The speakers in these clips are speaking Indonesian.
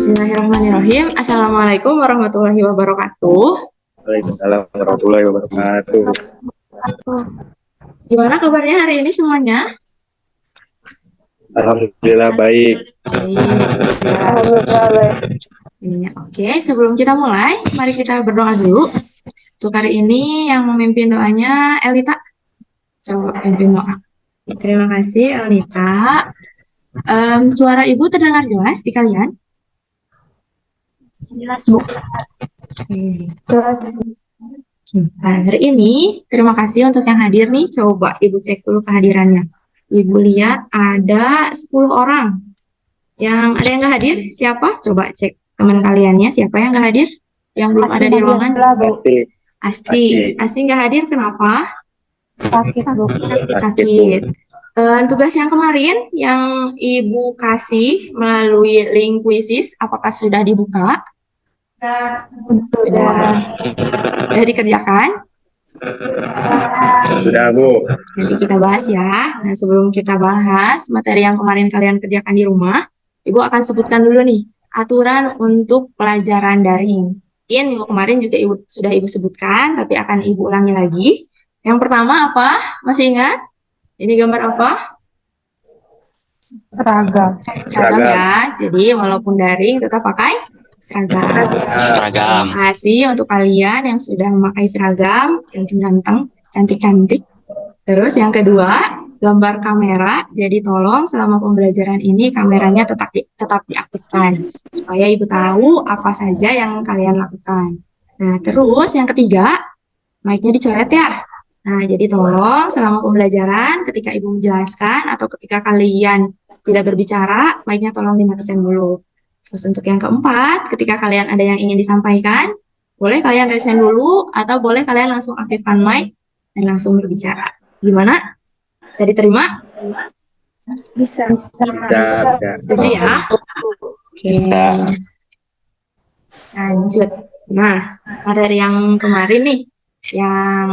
Bismillahirrahmanirrahim. Assalamualaikum warahmatullahi wabarakatuh. Waalaikumsalam warahmatullahi wabarakatuh. Gimana kabarnya hari ini semuanya? Alhamdulillah baik. Alhamdulillah baik. Oke, sebelum kita mulai, mari kita berdoa dulu. Untuk hari ini yang memimpin doanya Elita. Coba pimpin doa. Terima kasih Elita. Suara Ibu terdengar jelas di kalian? Jelas, Bu. Jelas. Nah, hari ini terima kasih untuk yang hadir nih. Coba Ibu cek dulu kehadirannya. Ibu lihat ada 10 orang. Yang ada yang nggak hadir? Siapa? Coba cek teman kaliannya. Siapa yang nggak hadir? Yang belum ada di ruangan? Asti nggak hadir. Kenapa? Sakit, Bu. Sakit. Tugas yang kemarin yang Ibu kasih melalui link quizzes, apakah sudah dibuka? Sudah dikerjakan? Sudah, Bu. Nanti kita bahas ya. Nah, sebelum kita bahas materi yang kemarin kalian kerjakan di rumah, Ibu akan sebutkan dulu nih aturan untuk pelajaran daring. Mungkin minggu kemarin juga sudah Ibu sebutkan, tapi akan Ibu ulangi lagi. Yang pertama apa? Masih ingat? Ini gambar apa? Seragam. Seragam ya. Jadi walaupun daring tetap pakai seragam. Terima kasih untuk kalian yang sudah memakai seragam, ganteng-ganteng, cantik-cantik. Terus yang kedua, gambar kamera. Jadi tolong selama pembelajaran ini kameranya tetap diaktifkan supaya Ibu tahu apa saja yang kalian lakukan. Nah, terus yang ketiga, mic-nya dicoret ya. Nah, jadi tolong selama pembelajaran ketika Ibu menjelaskan atau ketika kalian tidak berbicara, mic-nya tolong dimatikan dulu. Terus untuk yang keempat, ketika kalian ada yang ingin disampaikan, boleh kalian raise dulu atau boleh kalian langsung aktifkan mic dan langsung berbicara. Gimana? Bisa diterima? Bisa. Setuju ya? Oke. Lanjut. Nah, materi yang kemarin nih, yang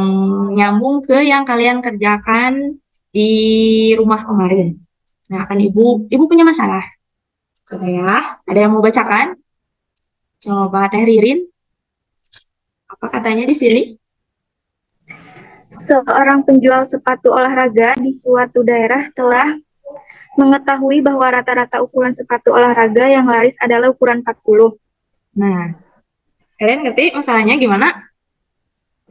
nyambung ke yang kalian kerjakan di rumah kemarin. Nah, kan Ibu punya masalah. Coba ya, ada yang mau bacakan? Coba Teh Ririn. Apa katanya di sini? Seorang penjual sepatu olahraga di suatu daerah telah mengetahui bahwa rata-rata ukuran sepatu olahraga yang laris adalah ukuran 40. Nah, kalian ngerti masalahnya gimana?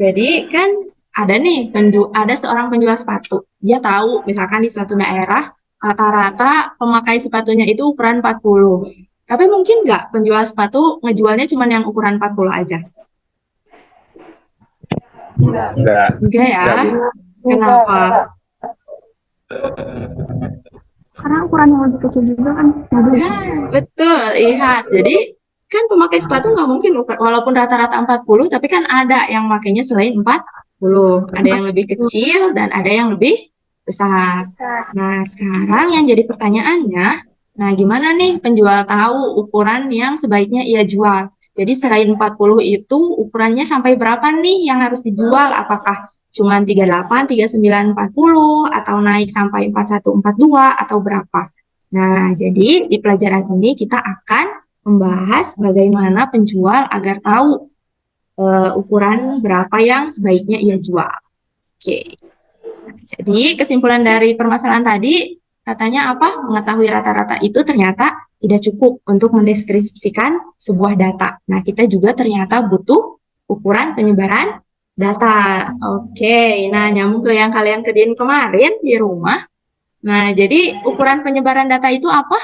Jadi kan ada nih ada seorang penjual sepatu. Dia tahu misalkan di suatu daerah rata-rata pemakai sepatunya itu ukuran 40. Tapi mungkin nggak penjual sepatu ngejualnya cuma yang ukuran 40 aja? Enggak ya? Kenapa? Karena ukuran yang lebih kecil juga kan. Betul, lihat. Jadi kan pemakai sepatu nggak mungkin walaupun rata-rata 40, tapi kan ada yang makainya selain 40. Ada yang lebih kecil dan ada yang lebih besar. Nah, sekarang yang jadi pertanyaannya, nah gimana nih penjual tahu ukuran yang sebaiknya ia jual? Jadi selain 40 itu ukurannya sampai berapa nih yang harus dijual? Apakah cuma 38, 39, 40 atau naik sampai 41, 42 atau berapa? Nah, jadi di pelajaran ini kita akan membahas bagaimana penjual agar tahu ukuran berapa yang sebaiknya ia jual. Oke. Jadi kesimpulan dari permasalahan tadi katanya apa? Mengetahui rata-rata itu ternyata tidak cukup untuk mendeskripsikan sebuah data. Nah, kita juga ternyata butuh ukuran penyebaran data. Oke, nah nyambung ke yang kalian kerjain kemarin di rumah. Nah, jadi ukuran penyebaran data itu apa?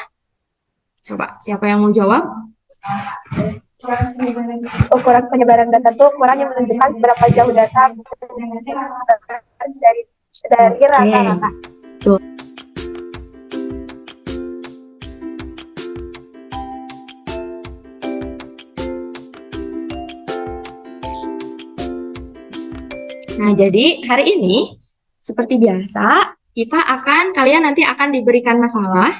Coba, siapa yang mau jawab? Ukuran penyebaran data itu ukuran yang menunjukkan seberapa jauh data dari rata-rata. Tuh. Nah, jadi hari ini seperti biasa kalian nanti akan diberikan masalah.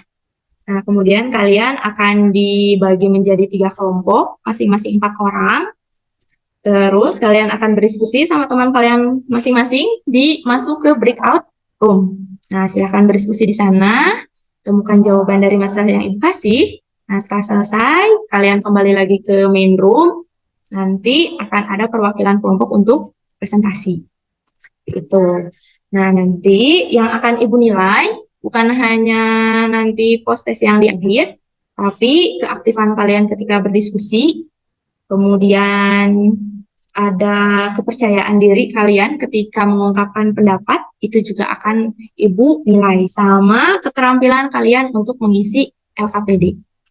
Nah, kemudian kalian akan dibagi menjadi 3 kelompok, masing-masing 4 orang. Terus kalian akan berdiskusi sama teman kalian masing-masing masuk ke breakout room. Nah, silahkan berdiskusi di sana, temukan jawaban dari masalah yang Ibu kasih. Nah, setelah selesai, kalian kembali lagi ke main room. Nanti akan ada perwakilan kelompok untuk presentasi. Itu. Nah, nanti yang akan Ibu nilai bukan hanya nanti post test yang di akhir, tapi keaktifan kalian ketika berdiskusi, kemudian ada kepercayaan diri kalian ketika mengungkapkan pendapat, itu juga akan Ibu nilai, sama keterampilan kalian untuk mengisi LKPD.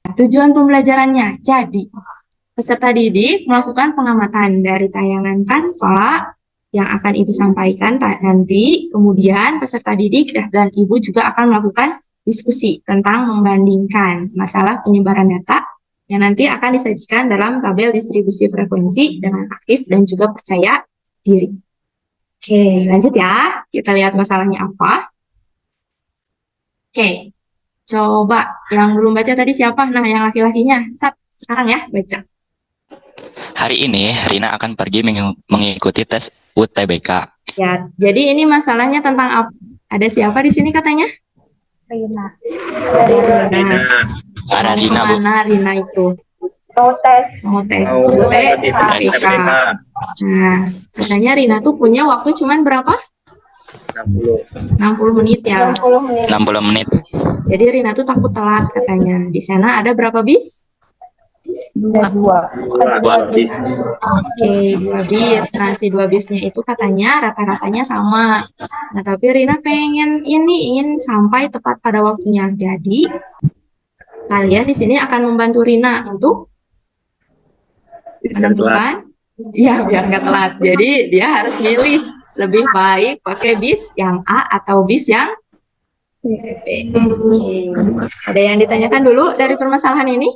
Nah, tujuan pembelajarannya, jadi peserta didik melakukan pengamatan dari tayangan Canva yang akan Ibu sampaikan nanti, kemudian peserta didik dan Ibu juga akan melakukan diskusi tentang membandingkan masalah penyebaran data yang nanti akan disajikan dalam tabel distribusi frekuensi dengan aktif dan juga percaya diri. Oke, lanjut ya. Kita lihat masalahnya apa. Oke, coba yang belum baca tadi siapa? Nah, yang laki-lakinya. Sekarang ya, baca. Hari ini Rina akan pergi mengikuti tes UTBK. Ya, jadi ini masalahnya tentang apa? Ada siapa di sini katanya? Rina. Rina. Ada Rina, Bu. Mana Rina itu? Mau tes. Mau tes Mau UTBK. Nah, katanya Rina tuh punya waktu cuman berapa? 60 menit ya. 60 menit. 60 menit. Jadi Rina tuh takut telat katanya. Di sana ada berapa bis? Dua. Buat Oke, 2 bis. Nah, si 2 bisnya itu katanya rata-ratanya sama. Nah, tapi Rina ingin sampai tepat pada waktunya. Jadi, kalian di sini akan membantu Rina untuk menentukan, ya biar nggak telat. Jadi, dia harus milih lebih baik pakai bis yang A atau bis yang B. Oke. Ada yang ditanyakan dulu dari permasalahan ini?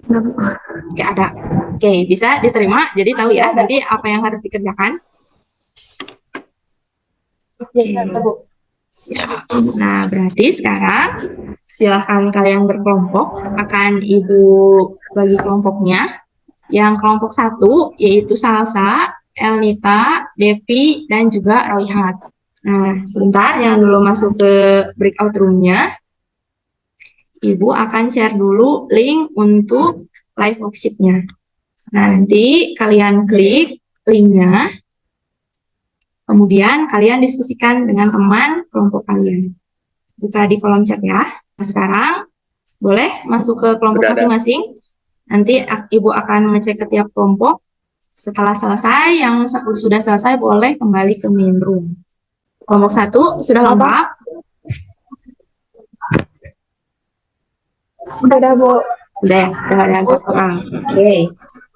Oke, ada. Oke, bisa diterima. Jadi tahu ya nanti apa yang harus dikerjakan. Oke. Siap. Nah, berarti sekarang silahkan kalian berkelompok. Akan Ibu bagi kelompoknya. Yang kelompok 1 yaitu Salsa, Elnita, Depi, dan juga Royhat. Nah, sebentar, jangan dulu masuk ke breakout room-nya. Ibu akan share dulu link untuk live worksheet-nya. Nah, nanti kalian klik link-nya, kemudian kalian diskusikan dengan teman kelompok kalian. Buka di kolom chat ya. Nah, sekarang boleh masuk ke kelompok masing-masing. Nanti Ibu akan mengecek ke tiap kelompok. Setelah selesai, yang sudah selesai boleh kembali ke main room. Kelompok 1 sudah lengkap? Udah, Bu. Udah ya, udah ada 4 orang. Oke.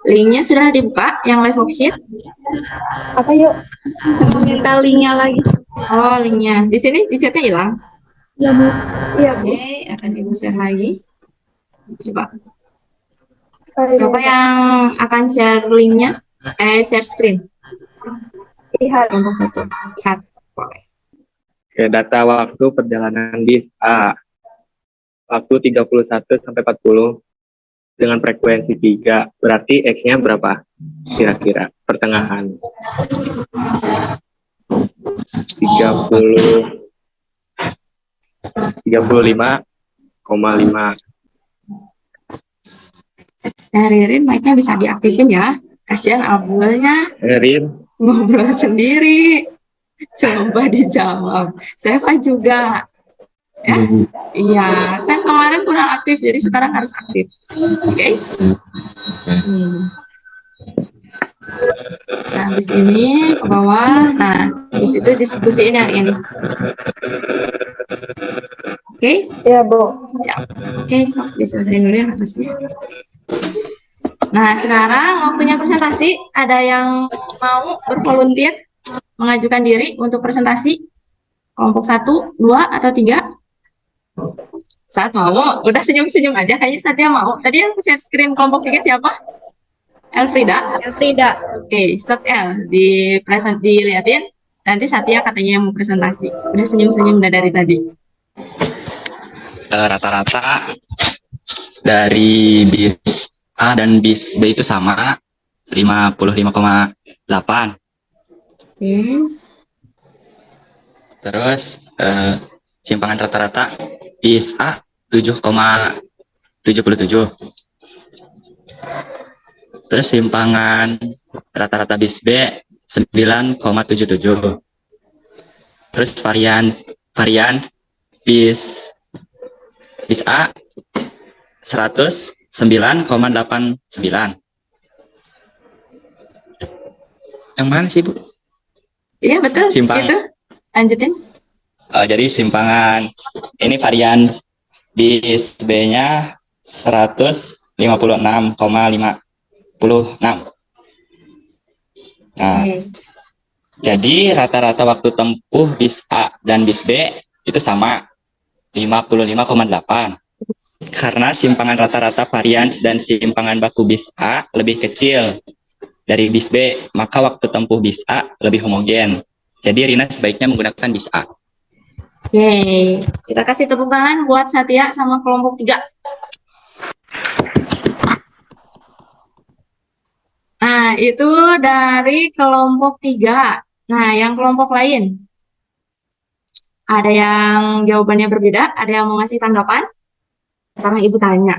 Linknya sudah dibuka, yang live worksheet? Apa yuk? Minta linknya lagi. Oh, linknya. Di sini, di chatnya hilang? Iya, Bu. Iya, Bu. Oke, akan Ibu share lagi. Coba. Siapa yang akan share linknya? Share screen. Lihat. Kelompok 1. Lihat. Boleh. Oke, data waktu perjalanan bis A. Waktu 31 sampai 40 dengan frekuensi 3. Berarti X-nya berapa? Kira-kira pertengahan. 35,5. Nah, Ririn mic-nya bisa diaktifin ya. Kasihan Abulnya Rin, ngobrol sendiri. Coba dijawab. Seva juga. Ya, iya. Kan kemarin kurang aktif, jadi sekarang harus aktif. Oke? Nah, habis ini ke bawah. Nah, habis itu diskusiin yang ini. Oke? Iya, Bu. Siap. Oke, sok diselesaikan dulu yang atasnya. Nah, sekarang waktunya presentasi. Ada yang mau bervolunteer mengajukan diri untuk presentasi? Kelompok 1, 2, atau 3? Saat mau, udah senyum-senyum aja. Kayaknya Satya mau. Tadi yang share screen kelompok 3 siapa? Elfrida? Elfrida. Oke, Sat L. Diliatin. Nanti Satya katanya yang mau presentasi. Udah senyum-senyum udah dari tadi. Rata-rata dari bis A dan bis B itu sama 55,8. Oke. Terus simpangan rata-rata bis A 7,77. Terus simpangan rata-rata bis B 9,77. Terus varian bis A 109,89. Yang mana sih, Bu? Iya, betul. Simpangan. Itu. Lanjutin. Jadi simpangan ini varian bis B-nya 156,56. Nah, Oke. jadi rata-rata waktu tempuh bis A dan bis B itu sama 55,8. Karena simpangan rata-rata varian dan simpangan baku bis A lebih kecil dari bis B, maka waktu tempuh bis A lebih homogen. Jadi Rina sebaiknya menggunakan bis A. Yeay. Kita kasih tepuk tangan buat Satya sama kelompok 3. Nah, itu dari kelompok 3. Nah, yang kelompok lain. Ada yang jawabannya berbeda, ada yang mau ngasih tanggapan. Sekarang Ibu tanya.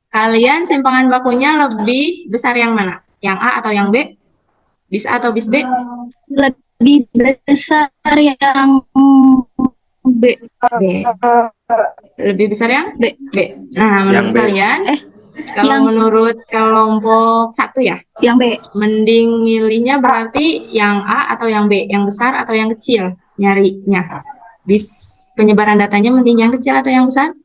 Kalian simpangan bakunya lebih besar yang mana? Yang A atau yang B? Bis A atau bis B? Lebih besar yang B. B. Lebih besar yang B. B. Nah, menurut Yang B. kalian, kalau yang- menurut kelompok 1 ya, Yang B. mending milihnya berarti yang A atau yang B, yang besar atau yang kecil nyarinya. Bis penyebaran datanya mending yang kecil atau yang besar?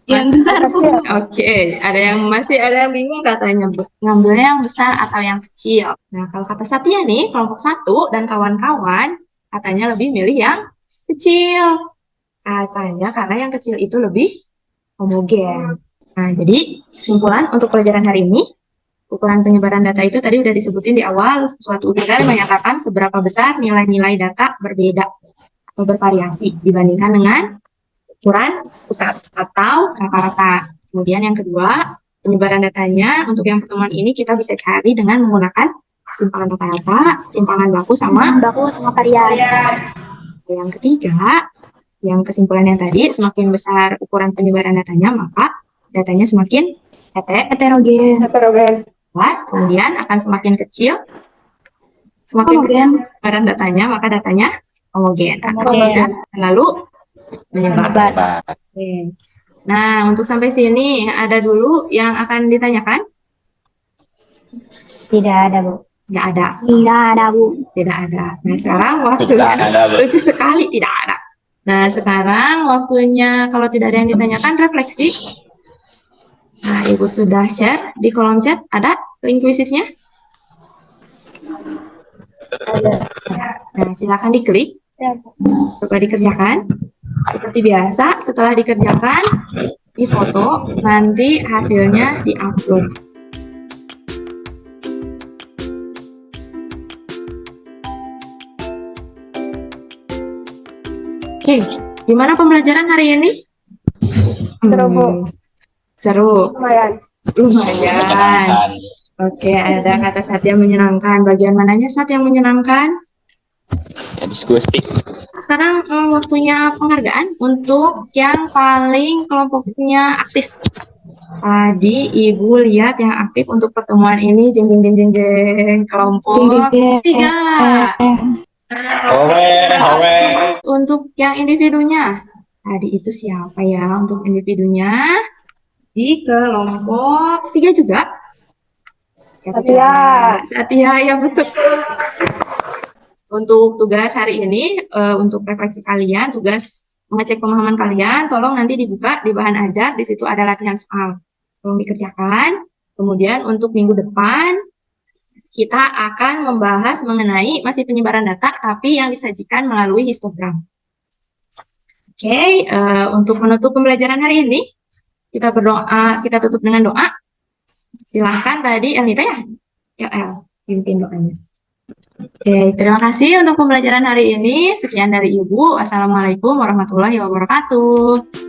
Yang besar, Bu. Oke, masih ada yang bingung katanya, Bu. Ngambilnya yang besar atau yang kecil. Nah, kalau kata Satya nih, kelompok 1 dan kawan-kawan katanya lebih milih yang kecil. Katanya karena yang kecil itu lebih homogen. Nah, jadi kesimpulan untuk pelajaran hari ini, ukuran penyebaran data itu tadi udah disebutin di awal, suatu ukuran menyatakan seberapa besar nilai-nilai data berbeda atau bervariasi dibandingkan dengan ukuran pusat atau rata-rata. Kemudian yang kedua, penyebaran datanya untuk yang pertemuan ini kita bisa cari dengan menggunakan simpangan rata-rata, simpangan baku sama Baku sama varian. yang ketiga, yang kesimpulan yang tadi, semakin besar ukuran penyebaran datanya, maka datanya semakin Heterogen. heterogen. Kemudian akan semakin kecil penyebaran datanya, maka datanya homogen. Atau tidak terlalu menyebar. Oke. Nah, untuk sampai sini ada dulu yang akan ditanyakan? Tidak ada, Bu. Tidak ada. Tidak ada, Bu. Tidak ada. Nah, sekarang waktunya lucu sekali tidak ada. Nah, sekarang waktunya kalau tidak ada yang ditanyakan refleksi. Nah, Ibu sudah share di kolom chat. Ada link quizisnya? Nah, silakan diklik. Coba dikerjakan. Seperti biasa, setelah dikerjakan, difoto, nanti hasilnya diupload. Oke, gimana pembelajaran hari ini? Seru, Bu. Seru. Lumayan. Lumayan. Oke, ada kata Satya menyenangkan. Bagian mananya Sat yang menyenangkan? Ya, diskusi. Sekarang waktunya penghargaan untuk yang paling kelompoknya aktif. Tadi Ibu lihat yang aktif untuk pertemuan ini, jeng jeng jeng jeng jeng, kelompok 3. Untuk yang individunya, tadi itu siapa ya untuk individunya? Di kelompok 3 juga. Siapa coba? Satya, ya betul. Untuk tugas hari ini, untuk refleksi kalian, tugas mengecek pemahaman kalian, tolong nanti dibuka di bahan ajar, di situ ada latihan soal. Tolong dikerjakan. Kemudian untuk minggu depan, kita akan membahas mengenai masih penyebaran data, tapi yang disajikan melalui histogram. Oke, untuk menutup pembelajaran hari ini, kita berdoa, kita tutup dengan doa. Silahkan tadi Elnita ya? Ya El, pimpin doanya. Oke, terima kasih untuk pembelajaran hari ini. Sekian dari Ibu. Wassalamualaikum warahmatullahi wabarakatuh.